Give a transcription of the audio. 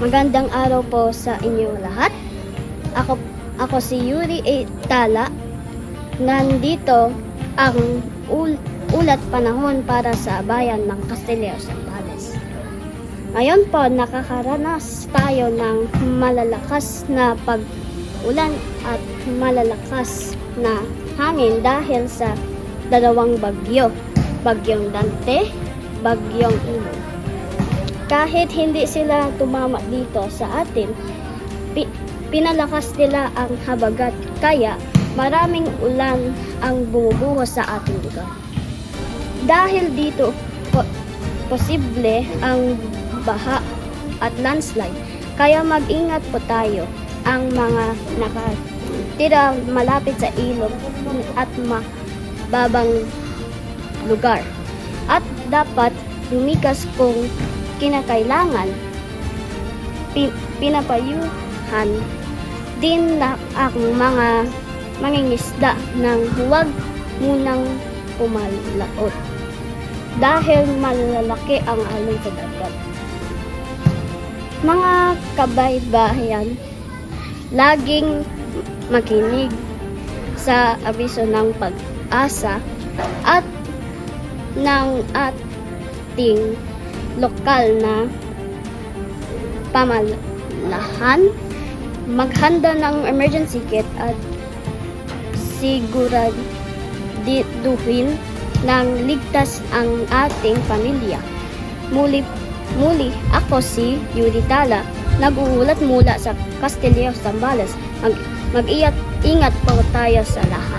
Magandang araw po sa inyo lahat. Ako si Yuri A. Tala. Nandito ang ulat panahon para sa bayan ng Castilla Zambales. Ngayon po, nakakaranas tayo ng malalakas na pag-ulan at malalakas na hangin dahil sa dalawang bagyo. Bagyong Dante, Bagyong Imo. Kahit hindi sila tumama dito sa atin, pinalakas nila ang habagat, kaya maraming ulan ang bumubuhos sa ating lugar. Dahil dito, posible ang baha at landslide, kaya mag-ingat po tayo. Ang mga nakatira malapit sa ilog at mababang lugar, at dapat lumikas kung kinakailangan. Pinapayuhan din na ang mga mangingisda nang huwag munang pumalaot dahil malalaki ang alon sa dagat. Mga kabaybayan, laging makinig sa abiso ng Pag-asa at ng ating lokal na pamahalaan. Maghanda ng emergency kit at siguraduhin ng ligtas ang ating pamilya. Muli, ako si Yuri Tala, nag-uulat mula sa Castilla Zambales. Mag-ingat po tayo sa lahat.